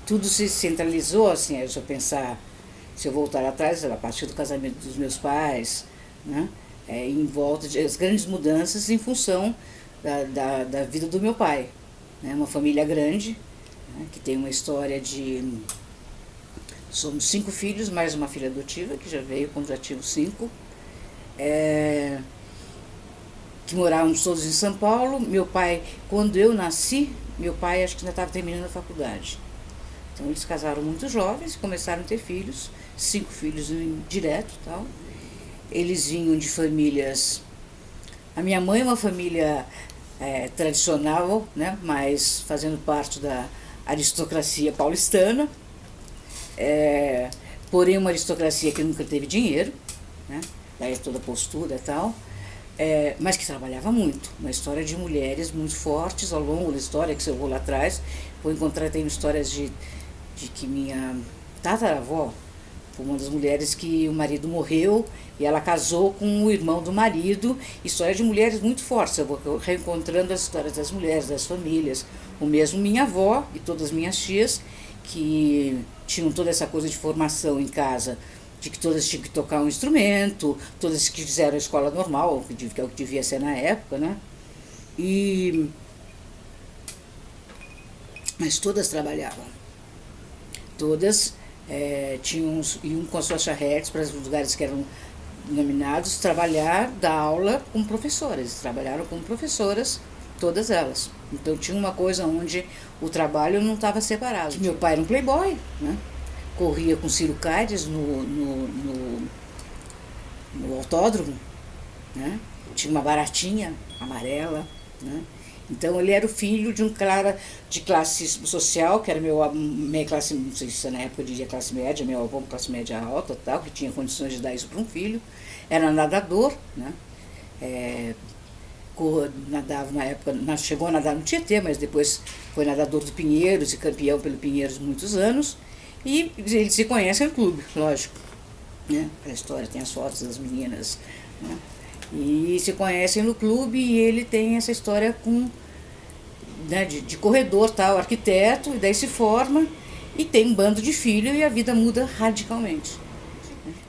Tudo se centralizou, assim, se eu pensar, se eu voltar atrás, a partir do casamento dos meus pais, né? Em volta de as grandes mudanças em função da vida do meu pai. Né? Uma família grande, né? Que tem uma história de... Somos 5 filhos, mais uma filha adotiva, que já veio quando já tínhamos 5. Que morávamos todos em São Paulo. Meu pai, quando eu nasci, meu pai acho que ainda estava terminando a faculdade. Então eles casaram muito jovens e começaram a ter filhos, 5 filhos direto e tal. Eles vinham de famílias... A minha mãe é uma família tradicional, né, mas fazendo parte da aristocracia paulistana, porém uma aristocracia que nunca teve dinheiro, né, daí toda a postura e tal, mas que trabalhava muito. Uma história de mulheres muito fortes ao longo da história, que se eu vou lá atrás, vou encontrar, tem histórias de que minha tataravó foi uma das mulheres que o marido morreu e ela casou com o irmão do marido. História de mulheres muito fortes. Eu vou reencontrando as histórias das mulheres, das famílias. O mesmo minha avó e todas as minhas tias, que tinham toda essa coisa de formação em casa, de que todas tinham que tocar um instrumento, todas que fizeram a escola normal, que é o que devia ser na época, né? Mas todas trabalhavam. Todas iam com as suas charretes para os lugares que eram nominados, trabalhar, dar aula com professoras. Trabalharam como professoras, todas elas. Então tinha uma coisa onde o trabalho não estava separado. Meu pai era um playboy, né? Corria com Ciro Cádiz no autódromo, né? Tinha uma baratinha amarela, né? Então ele era o filho de um cara de classe social, que era minha classe, não sei se na época eu diria classe média, meu avô classe média alta, tal, que tinha condições de dar isso para um filho. Era nadador, né? Nadava na época, chegou a nadar no Tietê, mas depois foi nadador do Pinheiros e campeão pelo Pinheiros muitos anos. E eles se conhecem no clube, lógico, né? A história tem as fotos das meninas, né? E se conhecem no clube e ele tem essa história com, né, de corredor, tal, arquiteto, e daí se forma e tem um bando de filhos e a vida muda radicalmente.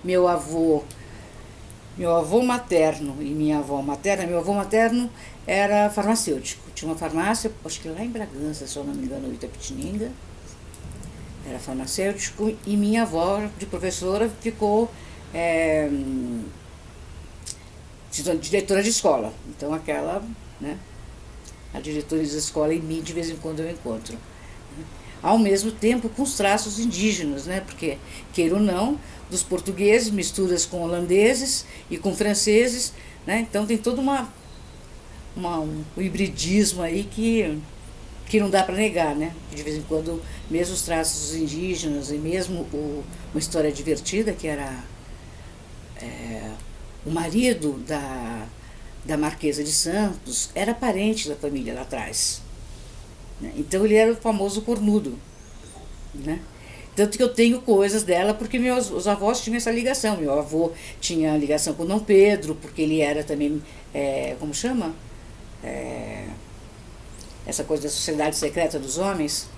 Meu avô materno e minha avó materna, meu avô materno era farmacêutico, tinha uma farmácia, acho que lá em Bragança, se eu não me engano, Itapetininga, era farmacêutico, e minha avó, de professora, ficou diretora de escola. Então aquela, né, a diretora da escola em mim de vez em quando eu encontro. Ao mesmo tempo com os traços indígenas, né, porque, queira ou não, dos portugueses, misturas com holandeses e com franceses, né, então tem todo um hibridismo aí que não dá para negar, né, de vez em quando, mesmo os traços indígenas e mesmo uma história divertida, que era o marido da Marquesa de Santos, era parente da família lá atrás. Né? Então ele era o famoso cornudo. Né? Tanto que eu tenho coisas dela porque os avós tinham essa ligação. Meu avô tinha ligação com Dom Pedro, porque ele era também, como chama? Essa coisa da sociedade secreta dos homens.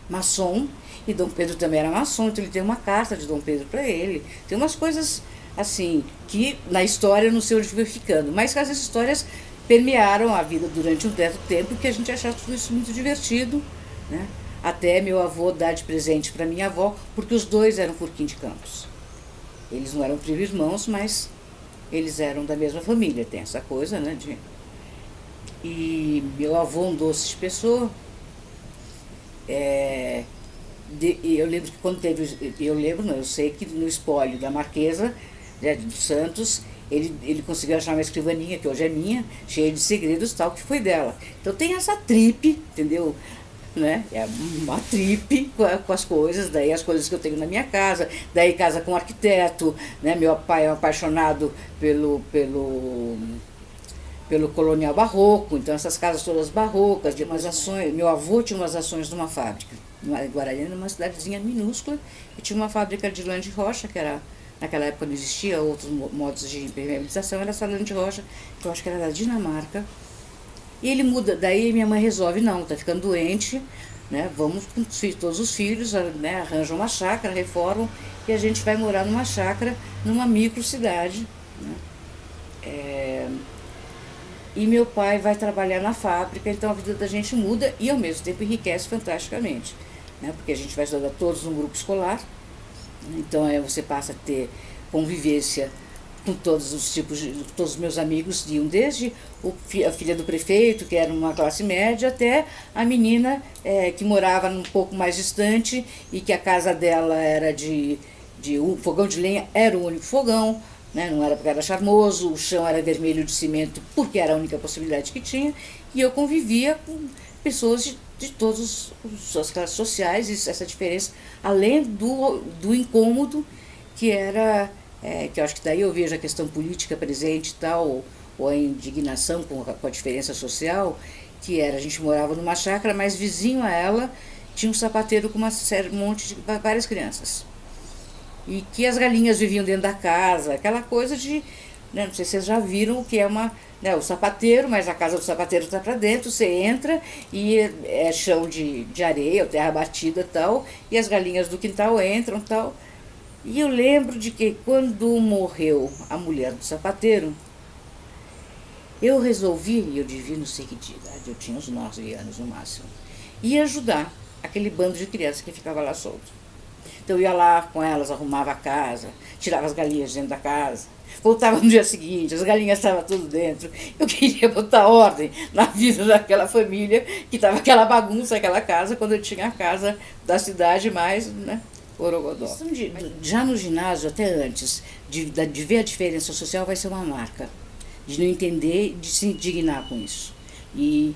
Maçom. E Dom Pedro também era maçom, então ele tem uma carta de Dom Pedro para ele. Tem umas coisas assim, que na história não sei onde foi ficando, mas que essas histórias permearam a vida durante um certo tempo, que a gente achava tudo isso muito divertido, né? Até meu avô dar de presente para minha avó, porque os dois eram Furquim de Campos. Eles não eram primo irmãos, mas eles eram da mesma família, tem essa coisa, né? E meu avô, um doce de pessoa, eu lembro que quando teve, eu sei que no espólio da Marquesa, né, dos Santos, ele conseguiu achar uma escrivaninha, que hoje é minha, cheia de segredos, tal, que foi dela. Então tem essa tripe, entendeu? Né? É uma tripe com as coisas, daí as coisas que eu tenho na minha casa, daí casa com um arquiteto, né? Meu pai é um apaixonado pelo colonial barroco, então essas casas todas barrocas, de umas ações. Meu avô tinha umas ações numa fábrica, em Guarani, numa cidadezinha minúscula, e tinha uma fábrica de lã de rocha, que era, naquela época não existia outros modos de impermeabilização, era essa lã de rocha, que eu acho que era da Dinamarca, E ele muda, daí minha mãe resolve, não, tá ficando doente, né? Vamos com todos os filhos, né? Arranjam uma chácara, reformam e a gente vai morar numa chácara, numa microcidade, né? E meu pai vai trabalhar na fábrica, então a vida da gente muda e ao mesmo tempo enriquece fantasticamente, né? Porque a gente vai estudar todos num grupo escolar, então aí você passa a ter convivência com todos os tipos de. Todos os meus amigos iam desde a filha do prefeito, que era uma classe média, até a menina que morava um pouco mais distante e que a casa dela era de um fogão de lenha, era o único fogão, né? Não era porque era charmoso, o chão era vermelho de cimento porque era a única possibilidade que tinha, e eu convivia com pessoas de todas as classes sociais, e essa diferença, além do incômodo que era, que eu acho que daí eu vejo a questão política presente e tal, ou a indignação com a diferença social, que era, a gente morava numa chácara, mas vizinho a ela tinha um sapateiro com um monte de várias crianças. E que as galinhas viviam dentro da casa, aquela coisa de, né, não sei se vocês já viram o que é o sapateiro, mas a casa do sapateiro está para dentro, você entra e é chão de areia, ou terra batida e tal, e as galinhas do quintal entram e tal. E eu lembro de que quando morreu a mulher do sapateiro, eu resolvi, e eu devia não sei que idade, eu tinha uns 9 anos no máximo, ir ajudar aquele bando de crianças que ficava lá solto. Então eu ia lá com elas, arrumava a casa, tirava as galinhas dentro da casa, voltava no dia seguinte, as galinhas estavam tudo dentro. Eu queria botar ordem na vida daquela família, que estava aquela bagunça, aquela casa, quando eu tinha a casa da cidade mais, né, Orogodó. Já no ginásio, até antes, de ver a diferença social, vai ser uma marca. De não entender, de se indignar com isso. E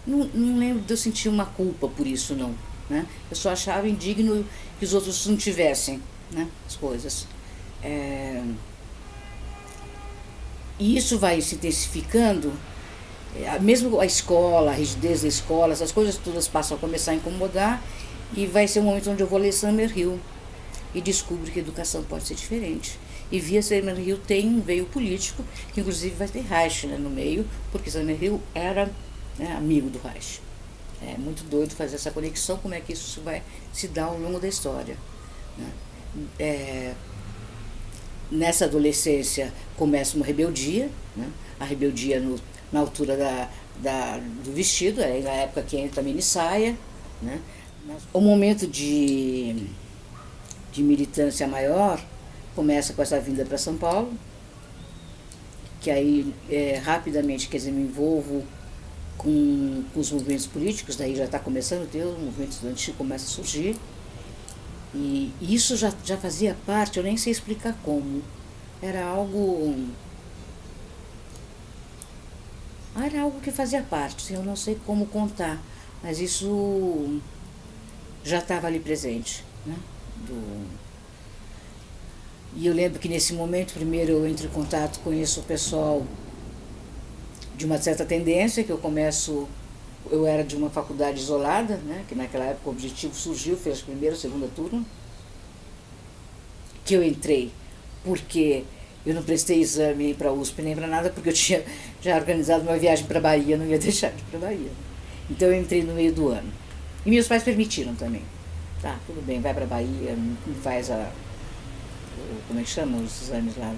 não lembro de eu sentir uma culpa por isso, não. Né? Eu só achava indigno que os outros não tivessem, né, as coisas. E isso vai se intensificando, mesmo a escola, a rigidez da escola, essas coisas todas passam a começar a incomodar, e vai ser um momento onde eu vou ler Summerhill e descubro que a educação pode ser diferente. E via Summerhill tem um veio político, que inclusive vai ter Reich, né, no meio, porque Summerhill era, né, amigo do Reich. É muito doido fazer essa conexão, como é que isso vai se dar ao longo da história. Né? Nessa adolescência começa uma rebeldia, né? A rebeldia na altura do vestido, é na época que entra a mini saia. Né? O momento de militância maior começa com essa vinda para São Paulo, que aí rapidamente, quer dizer, me envolvo com os movimentos políticos, daí já está começando a ter, o movimento estudantil começa a surgir, e isso já fazia parte, eu nem sei explicar como, era algo que fazia parte, eu não sei como contar, mas isso já estava ali presente. Né? E eu lembro que nesse momento, primeiro eu entro em contato, conheço o pessoal de uma certa tendência, que eu era de uma faculdade isolada, né, que naquela época o Objetivo surgiu, fez a primeira, segunda turma, que eu entrei porque eu não prestei exame para a USP nem para nada, porque eu tinha já organizado uma viagem para a Bahia, não ia deixar de ir para a Bahia. Então eu entrei no meio do ano. E meus pais permitiram também. Tá, tudo bem, vai para a Bahia, faz como é que chama os exames lá?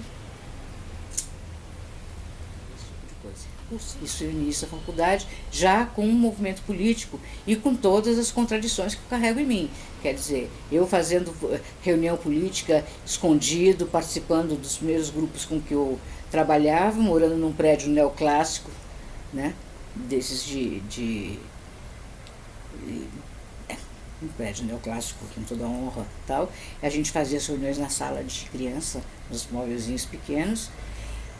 Isso no início da faculdade, já com um movimento político e com todas as contradições que eu carrego em mim. Quer dizer, eu fazendo reunião política escondido, participando dos primeiros grupos com que eu trabalhava, morando num prédio neoclássico, né, desses um prédio neoclássico com toda a honra e tal. A gente fazia as reuniões na sala de criança, nos móvelzinhos pequenos,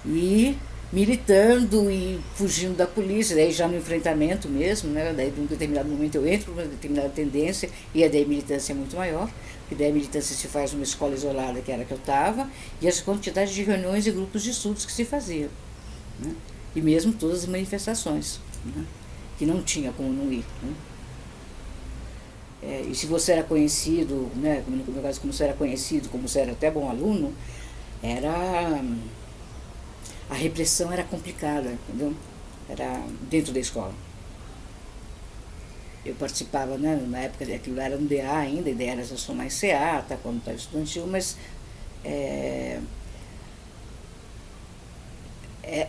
e militando e fugindo da polícia, daí já no enfrentamento mesmo, né? Daí de um determinado momento eu entro numa determinada tendência, e a daí a militância é muito maior, porque daí a militância se faz numa escola isolada, que era a que eu estava, e as quantidades de reuniões e grupos de estudos que se faziam. Né? E mesmo todas as manifestações, né? Que não tinha como não ir. Né? E se você era conhecido, né, no meu caso, como você era conhecido, como você era até bom aluno, a repressão era complicada, entendeu? era dentro da escola. Eu participava, né, na época aquilo era no DA ainda, a ideia era transformar em CA, tá, quando estava estudantil, mas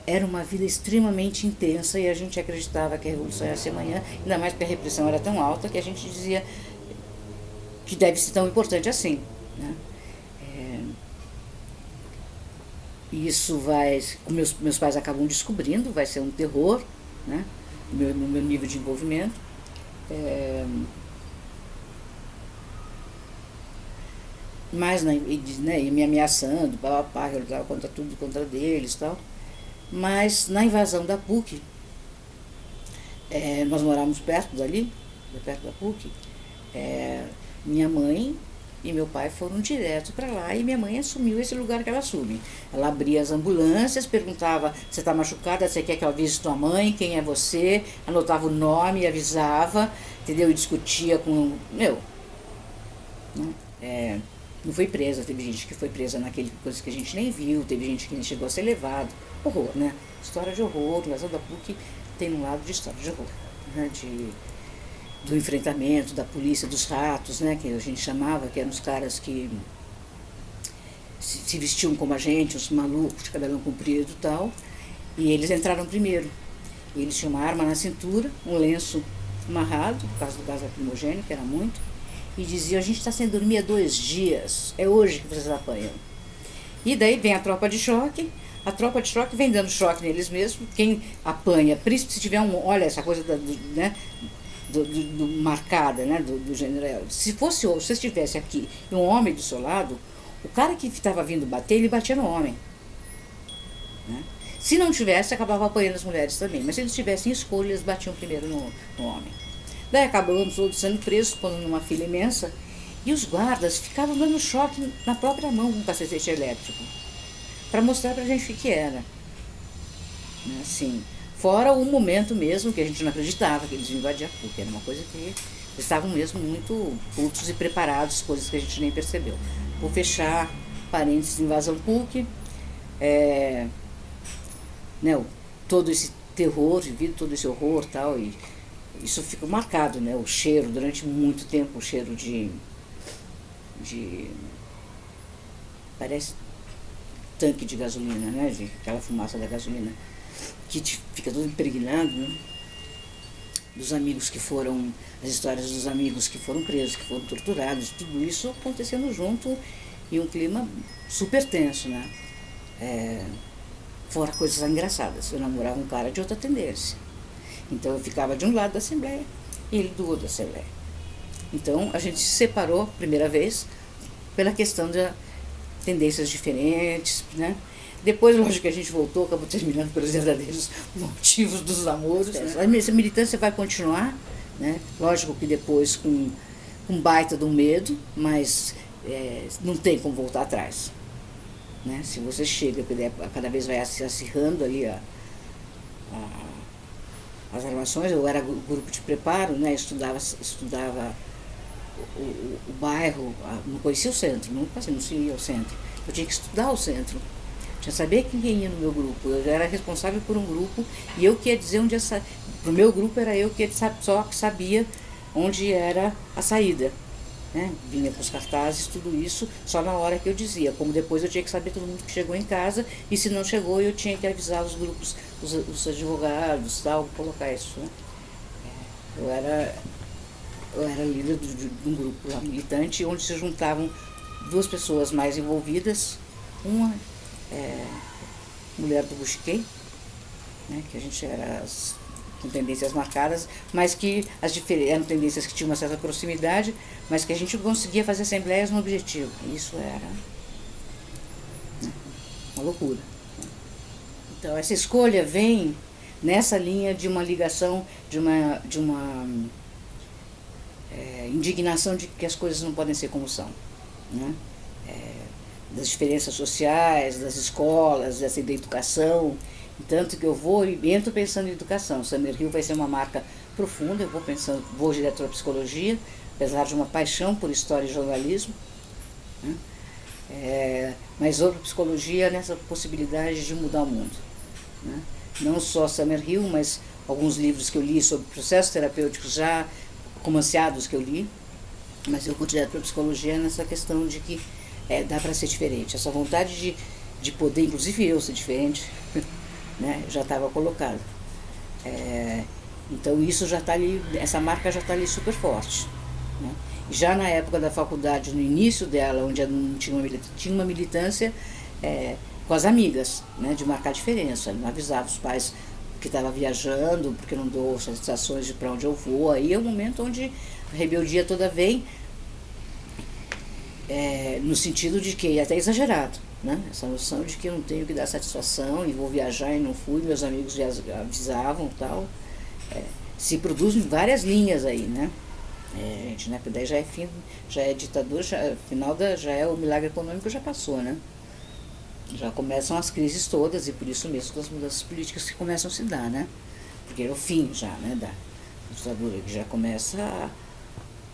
era uma vida extremamente intensa e a gente acreditava que a revolução ia ser amanhã, ainda mais porque a repressão era tão alta que a gente dizia que deve ser tão importante assim, né? E isso vai, meus pais acabam descobrindo, vai ser um terror, né, no meu nível de envolvimento. Mas, né, e me ameaçando, papapá, que eu lutava contra tudo, contra deles e tal. Mas na invasão da PUC, nós morávamos perto dali, perto da PUC, minha mãe e meu pai foram direto para lá e minha mãe assumiu esse lugar que ela assume. Ela abria as ambulâncias, perguntava: você está machucada, você quer que eu avise tua mãe, quem é você? Anotava o nome, avisava, entendeu? E discutia com... né? Não foi presa, teve gente que foi presa naquele coisa que a gente nem viu, teve gente que nem chegou a ser levado. Horror, né? História de horror, invasão da PUC tem um lado de história de horror, né? Do enfrentamento da polícia, dos ratos, né, que a gente chamava, que eram os caras que se vestiam como a gente, os malucos de cabelão comprido e tal, e eles entraram primeiro. E eles tinham uma arma na cintura, um lenço amarrado, por causa do gás lacrimogêneo, que era muito, e diziam: a gente está sem dormir há 2 dias, é hoje que vocês apanham. E daí vem a tropa de choque vem dando choque neles mesmos, quem apanha, principalmente se tiver olha essa coisa né, do marcada, né, do general. Se estivesse aqui e um homem do seu lado, o cara que estava vindo bater, ele batia no homem, né? Se não tivesse, acabava apanhando as mulheres também, mas se eles tivessem escolha, eles batiam primeiro no homem. Daí acabamos todos sendo presos, pondo numa fila imensa, e os guardas ficavam dando choque na própria mão com um cacete elétrico, para mostrar pra gente o que era, né, assim. Fora o momento mesmo que a gente não acreditava que eles iam invadir a PUC, era uma coisa que eles estavam mesmo muito putos e preparados, coisas que a gente nem percebeu. Vou fechar parênteses, invasão PUC, né, todo esse terror vivido, todo esse horror e tal, e isso fica marcado, né, o cheiro, durante muito tempo, o cheiro de parece tanque de gasolina, né, de aquela fumaça da gasolina, que fica tudo impregnado, né? Dos amigos que foram, as histórias dos amigos que foram presos, que foram torturados, tudo isso acontecendo junto e um clima super tenso, né? Fora coisas engraçadas. Eu namorava um cara de outra tendência, então eu ficava de um lado da Assembleia e ele do outro da Assembleia. Então a gente se separou, primeira vez, pela questão de tendências diferentes, né? Depois, lógico que a gente voltou, acabou terminando pelos verdadeiros motivos dos namoros. Essa militância vai continuar, né? Lógico que depois com um baita de um medo, mas não tem como voltar atrás, né? Se você chega, cada vez vai se acirrando ali as armações. Eu era grupo de preparo, né? Estudava o bairro, não conhecia o centro, não ia ao centro. Eu tinha que estudar o centro. Já sabia quem ia no meu grupo, eu era responsável por um grupo e eu que ia dizer onde pro meu grupo era eu que só que sabia onde era a saída, né? Vinha com os cartazes, tudo isso, só na hora que eu dizia, como depois eu tinha que saber todo mundo que chegou em casa e se não chegou eu tinha que avisar os grupos, os advogados, tal, colocar isso, né? Eu era líder de um grupo lá, militante, onde se juntavam 2 pessoas mais envolvidas, uma mulher do Busquet, né, que a gente era com tendências marcadas, mas que eram tendências que tinham uma certa proximidade, mas que a gente conseguia fazer assembleias no objetivo. Isso era, né, uma loucura. Então essa escolha vem nessa linha de uma ligação, de uma indignação de que as coisas não podem ser como são, né? Das diferenças sociais, das escolas, da educação. Tanto que eu vou e entro pensando em educação. O Summer Hill vai ser uma marca profunda, eu vou direto para a psicologia, apesar de uma paixão por história e jornalismo, né? Mas vou para a psicologia nessa possibilidade de mudar o mundo, né? Não só Summerhill, mas alguns livros que eu li sobre processos terapêuticos já romanceados que eu li, mas eu vou direto para a psicologia nessa questão de que dá para ser diferente. Essa vontade de poder, inclusive eu ser diferente, né, já estava colocada. Então isso já está ali, essa marca já está ali super forte. Né? Já na época da faculdade, no início dela, onde não tinha uma militância com as amigas, né, de marcar diferença. Não avisava os pais que estava viajando, porque não dou satisfações de para onde eu vou. Aí é o momento onde a rebeldia toda vem, no sentido de que, até exagerado, né? Essa noção de que eu não tenho que dar satisfação e vou viajar e não fui, meus amigos já avisavam e tal. Se produzem várias linhas aí, né? Gente, né? Porque daí já é ditadura, já é o milagre econômico, já passou, né? Já começam as crises todas e por isso mesmo as mudanças políticas que começam a se dar, né? Porque era o fim já, né, da ditadura, que já começa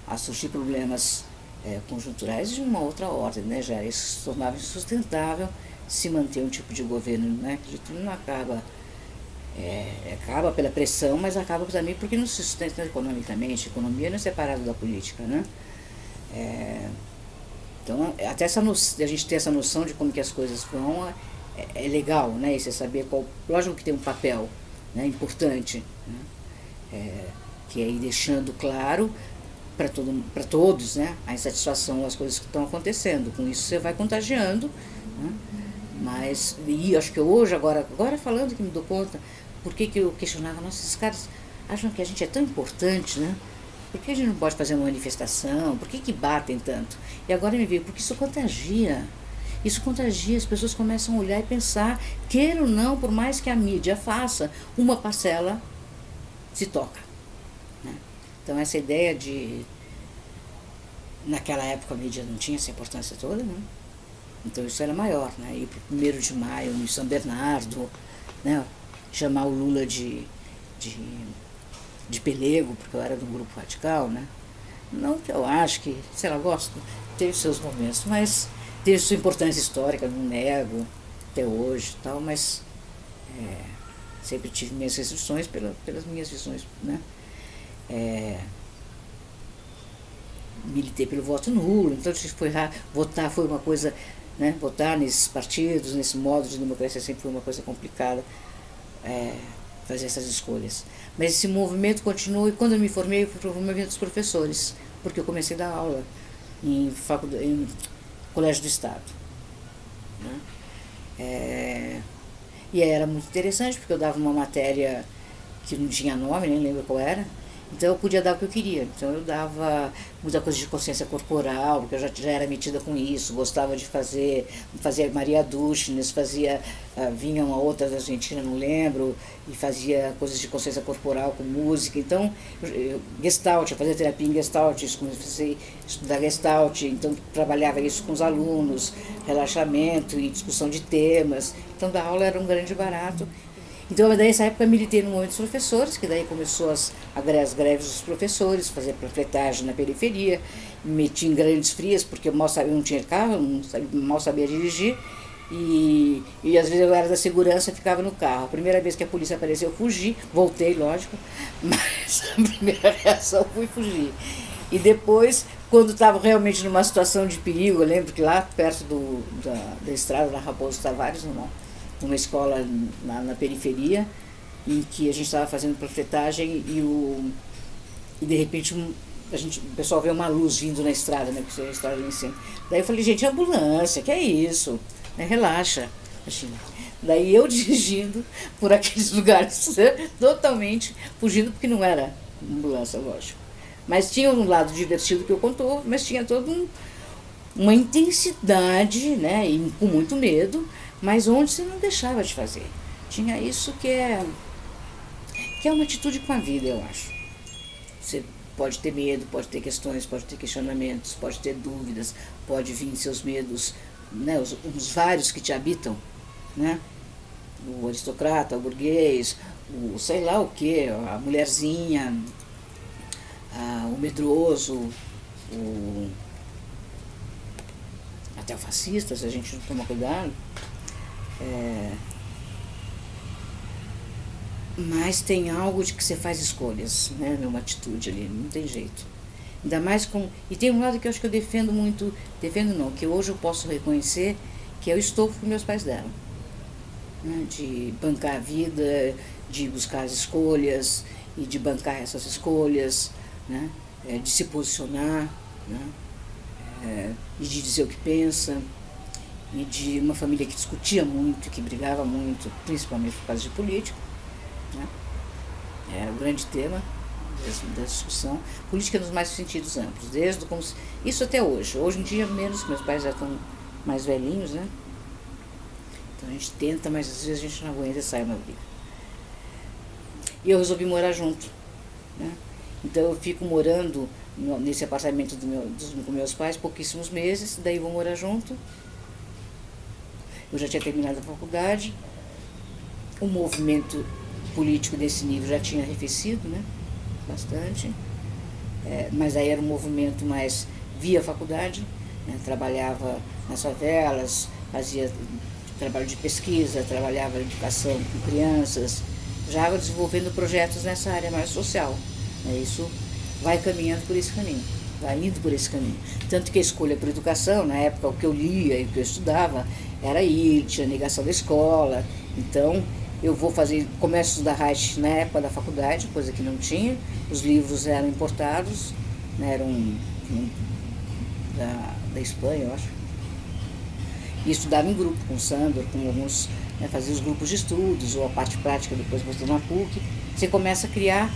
a surgir problemas conjunturais de uma outra ordem, né? Já isso se tornava insustentável se manter um tipo de governo, né? Que tudo não acaba, acaba pela pressão, mas acaba também porque não se sustenta economicamente. A economia não é separada da política, né? Então, até a gente ter essa noção de como que as coisas vão é legal, né? E você saber qual, lógico que tem um papel, né, importante, né? Que é ir deixando claro para todos, né, a insatisfação, as coisas que estão acontecendo. Com isso você vai contagiando, né? Mas, e acho que hoje, agora falando que me dou conta, por que eu questionava, nossa, esses caras acham que a gente é tão importante, né? Por que a gente não pode fazer uma manifestação? Por que batem tanto? E agora me veio, porque isso contagia. Isso contagia, as pessoas começam a olhar e pensar, queira ou não, por mais que a mídia faça, uma parcela se toca. Né? Então essa ideia de... Naquela época a mídia não tinha essa importância toda, né? Então isso era maior, né? Ir para o 1º de maio em São Bernardo, né? Chamar o Lula de pelego, porque eu era do grupo radical, né? Não que eu acho que, sei lá, gosto, teve seus momentos, mas teve sua importância histórica, não nego, até hoje e tal, mas sempre tive minhas restrições pelas minhas visões, né? Militei pelo voto nulo, então foi lá, votar foi uma coisa, né? Votar nesses partidos, nesse modo de democracia sempre foi uma coisa complicada, fazer essas escolhas. Mas esse movimento continuou e quando eu me formei, eu fui para o movimento dos professores, porque eu comecei a dar aula em colégio do Estado. Né? E era muito interessante, porque eu dava uma matéria que não tinha nome, nem lembro qual era, então eu podia dar o que eu queria. Então eu dava muita coisa de consciência corporal, porque eu já era metida com isso, gostava de fazia Maria Duschenes, vinha uma outra da Argentina, não lembro, e fazia coisas de consciência corporal com música. Então, Gestalt, eu fazia terapia em Gestalt, comecei a estudar Gestalt, então trabalhava isso com os alunos, relaxamento e discussão de temas. Então, dar aula era um grande barato. Então, daí, nessa época, eu militei no movimento dos professores, que daí começou as greves dos professores, fazer panfletagem na periferia, me meti em grandes frias, porque eu não tinha carro, mal sabia dirigir, e às vezes eu era da segurança e ficava no carro. A primeira vez que a polícia apareceu, eu fugi, voltei, lógico, mas a primeira reação foi fugir. E depois, quando estava realmente numa situação de perigo, eu lembro que lá perto da estrada da Raposo Tavares, numa escola na periferia, em que a gente estava fazendo panfletagem e de repente o pessoal vê uma luz vindo na estrada, né, porque a estrada ali em cima. Daí eu falei, gente, ambulância, que é isso? Né, relaxa. Assim, daí eu dirigindo por aqueles lugares, totalmente fugindo, porque não era ambulância, lógico. Mas tinha um lado divertido que eu contou, mas tinha toda uma intensidade, né, e com muito medo, mas onde você não deixava de fazer. Tinha isso que é uma atitude com a vida, eu acho. Você pode ter medo, pode ter questões, pode ter questionamentos, pode ter dúvidas, pode vir seus medos, né, os vários que te habitam, né? O aristocrata, o burguês, o sei lá o que, a mulherzinha, o medroso, até o fascista, se a gente não tomar cuidado. mas tem algo de que você faz escolhas, né, numa atitude ali, não tem jeito. Ainda mais com... E tem um lado que eu acho que eu defendo muito, defendo não, que hoje eu posso reconhecer, que é o estofo que meus pais deram. Né, de bancar a vida, de buscar as escolhas, e de bancar essas escolhas, né, de se posicionar, né, e de dizer o que pensa, e de uma família que discutia muito, que brigava muito, principalmente por causa de política, né, era o grande tema da discussão, política nos mais sentidos amplos, desde como se, isso até hoje. Hoje em dia menos, meus pais já estão mais velhinhos, né? Então a gente tenta, mas às vezes a gente não aguenta e sai uma briga. E eu resolvi morar junto, né? Então eu fico morando nesse apartamento com meus pais pouquíssimos meses, daí vou morar junto. Eu já tinha terminado a faculdade, o movimento político desse nível já tinha arrefecido, né? Bastante, mas aí era um movimento mais via faculdade, né? Trabalhava nas favelas, fazia trabalho de pesquisa, trabalhava em educação com crianças, já desenvolvendo projetos nessa área mais social, né? Isso vai caminhando por esse caminho, vai indo por esse caminho. Tanto que a escolha por educação, na época o que eu lia e o que eu estudava, era ir, tinha negação da escola, então eu vou fazer, começo a estudar Reich na época da faculdade, coisa que não tinha, os livros eram importados, né, eram da Espanha, eu acho. E estudava em grupo, com o Sandor, com alguns, né, fazia os grupos de estudos, ou a parte prática depois você na PUC. Você começa a criar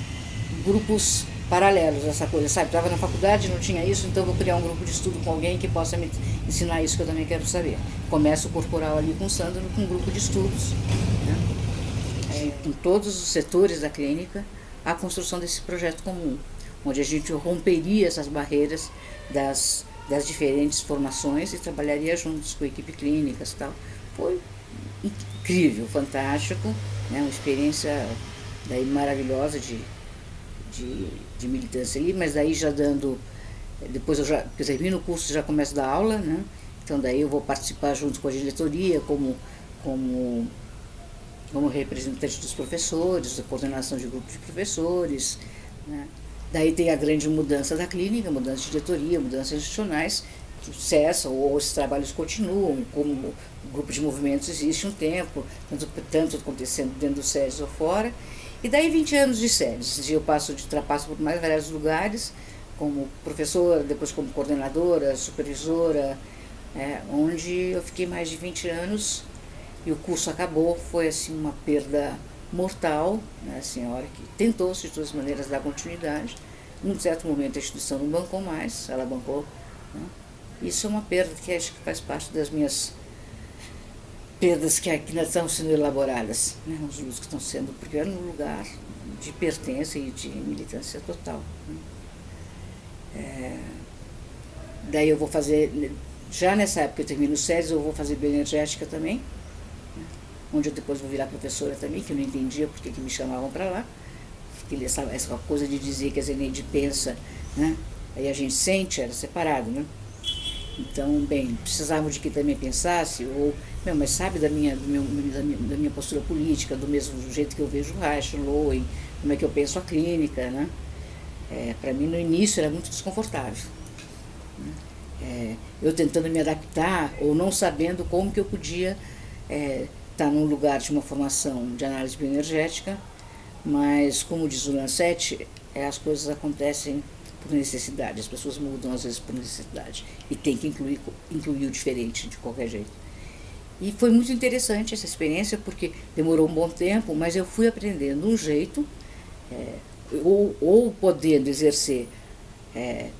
grupos paralelos, essa coisa, sabe? Estava na faculdade, não tinha isso, então vou criar um grupo de estudo com alguém que possa me ensinar isso que eu também quero saber. Começo o corporal ali com o Sandor, com um grupo de estudos, né? Com todos os setores da clínica, a construção desse projeto comum, onde a gente romperia essas barreiras das diferentes formações e trabalharia juntos com a equipe clínica e tal. Foi incrível, fantástico, né? Uma experiência daí maravilhosa de militância ali, mas daí já dando, depois eu termino o curso, já começo a dar aula, né? Então daí eu vou participar junto com a diretoria como representante dos professores, da coordenação de grupos de professores, né? Daí tem a grande mudança da clínica, mudança de diretoria, mudanças institucionais, que cessam ou esses trabalhos continuam, como o grupo de movimentos existe um tempo, tanto acontecendo dentro do SEDES ou fora. E daí 20 anos de SEDES, eu passo por mais vários lugares, como professora, depois como coordenadora, supervisora, onde eu fiquei mais de 20 anos. E o curso acabou, foi assim uma perda mortal, né? A senhora que tentou de todas as maneiras dar continuidade. Num certo momento a instituição não bancou mais, ela bancou, né? Isso é uma perda que acho que faz parte das minhas perdas que ainda estão sendo elaboradas, né? Os lutos que estão sendo, porque era um lugar de pertença e de militância total, né? Daí eu vou fazer, já nessa época eu termino o SEDES, eu vou fazer bioenergética também, onde eu depois vou virar professora também, que eu não entendia porque que me chamavam para lá, porque essa coisa de dizer que a Zeneide pensa, né? Aí a gente sente, era separado, né? Então, bem, precisavam de que também pensasse, ou, mas sabe da minha postura política, do mesmo jeito que eu vejo o Reich, o Lowen, como é que eu penso a clínica, né? Para mim, no início, era muito desconfortável, né? Eu tentando me adaptar, ou não sabendo como que eu podia estar num lugar de uma formação de análise bioenergética, mas, como diz o Lancet, as coisas acontecem por necessidade, as pessoas mudam às vezes por necessidade, e tem que incluir o diferente de qualquer jeito. E foi muito interessante essa experiência, porque demorou um bom tempo, mas eu fui aprendendo um jeito, ou podendo exercer,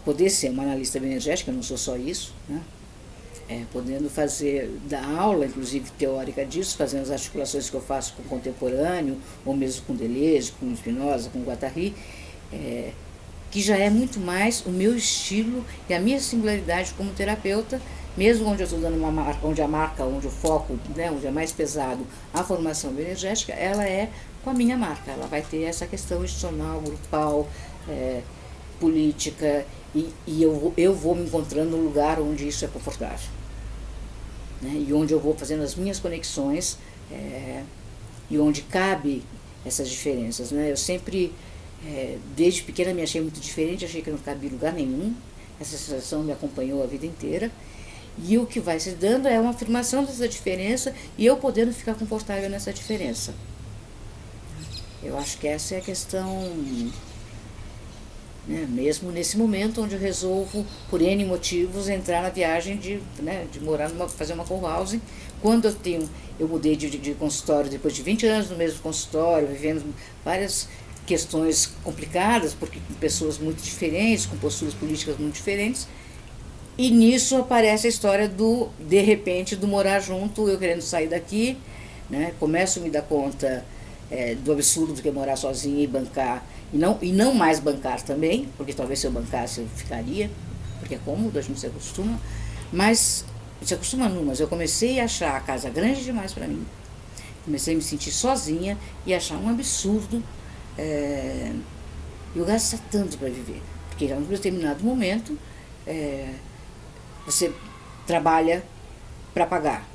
poder ser uma analista bioenergética, eu não sou só isso, né? Podendo dar aula, inclusive teórica disso, fazendo as articulações que eu faço com o contemporâneo, ou mesmo com Deleuze, com Spinoza, com Guattari, que já é muito mais o meu estilo e a minha singularidade como terapeuta, mesmo onde eu estou dando uma marca, onde o foco, né, onde é mais pesado a formação bioenergética, ela é com a minha marca, ela vai ter essa questão institucional, grupal, política, e eu vou me encontrando no lugar onde isso é confortável, né? E onde eu vou fazendo as minhas conexões, e onde cabe essas diferenças, né? Eu sempre, desde pequena, me achei muito diferente, achei que eu não cabia em lugar nenhum. Essa sensação me acompanhou a vida inteira. E o que vai se dando é uma afirmação dessa diferença e eu podendo ficar confortável nessa diferença. Eu acho que essa é a questão, né, mesmo nesse momento onde eu resolvo, por N motivos, entrar na viagem de morar, fazer uma co-housing. Quando eu mudei de consultório depois de 20 anos no mesmo consultório, vivendo várias questões complicadas, porque com pessoas muito diferentes, com posturas políticas muito diferentes, e nisso aparece a história de repente, do morar junto, eu querendo sair daqui, né, começo a me dar conta do absurdo do que morar sozinha e bancar, e não mais bancar também, porque talvez se eu bancasse eu ficaria, porque é cômodo, a gente se acostuma, mas se acostuma não, mas eu comecei a achar a casa grande demais para mim, comecei a me sentir sozinha e achar um absurdo eu gastar tanto para viver, porque em um determinado momento você trabalha para pagar,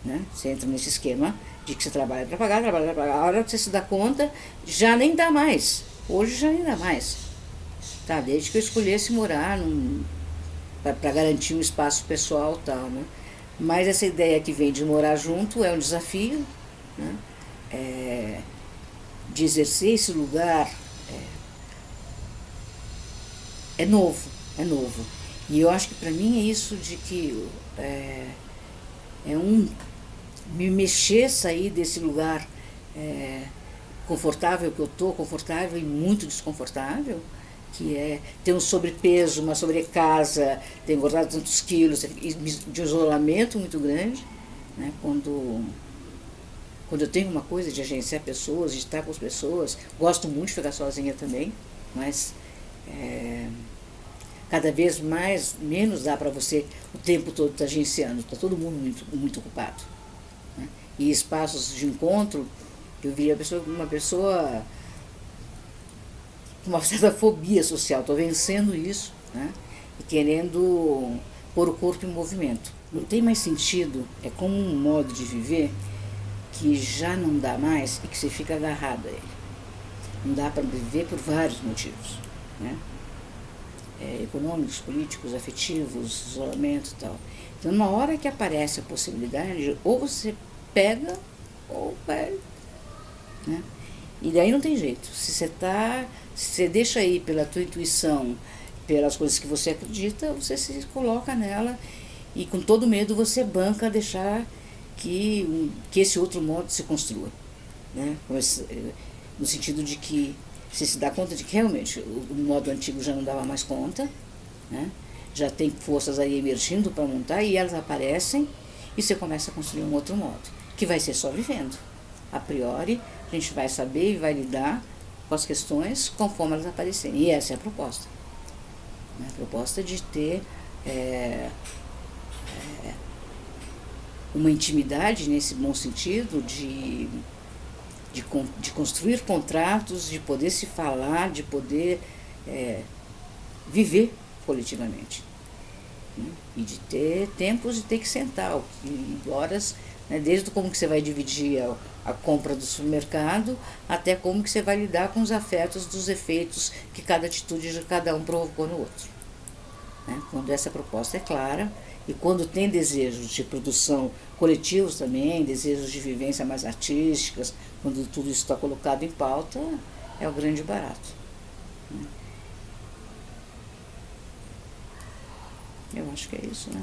né? Você entra nesse esquema de que você trabalha para pagar, a hora que você se dá conta, já nem dá mais. Hoje já nem dá mais. Tá? Desde que eu escolhesse morar para garantir um espaço pessoal e tal, né? Mas essa ideia que vem de morar junto é um desafio, né? De exercer esse lugar é novo, é novo. E eu acho que para mim é isso de que me mexer, sair desse lugar confortável que eu estou, confortável e muito desconfortável, que é ter um sobrepeso, uma sobrecasa, ter engordado tantos quilos, de um isolamento muito grande, né? Quando eu tenho uma coisa de agenciar pessoas, de estar com as pessoas, gosto muito de ficar sozinha também, mas cada vez menos dá para você o tempo todo estar agenciando, está todo mundo muito ocupado, né? E espaços de encontro, eu vi uma pessoa com uma certa fobia social, estou vencendo isso, né? E querendo pôr o corpo em movimento. Não tem mais sentido, é como um modo de viver que já não dá mais e que você fica agarrado a ele. Não dá para viver por vários motivos, né? Econômicos, políticos, afetivos, isolamento e tal. Então, na hora que aparece a possibilidade, ou você pega ou vai, né? E daí não tem jeito. Se você deixa aí pela tua intuição, pelas coisas que você acredita, você se coloca nela e com todo medo você banca deixar que esse outro modo se construa, né? No sentido de que você se dá conta de que realmente o modo antigo já não dava mais conta, né? Já tem forças aí emergindo para montar e elas aparecem e você começa a construir um outro modo, que vai ser só vivendo. A priori, a gente vai saber e vai lidar com as questões conforme elas aparecerem. E essa é a proposta. A proposta de ter uma intimidade nesse bom sentido, de construir contratos, de poder se falar, de poder viver coletivamente, né? E de ter tempos de ter que sentar, e horas, né? Desde como que você vai dividir a compra do supermercado, até como que você vai lidar com os afetos dos efeitos que cada atitude de cada um provocou no outro, né? Quando essa proposta é clara, e quando tem desejos de produção coletivos também, desejos de vivência mais artísticas, quando tudo isso está colocado em pauta, é o grande barato, né? Eu acho que é isso, né?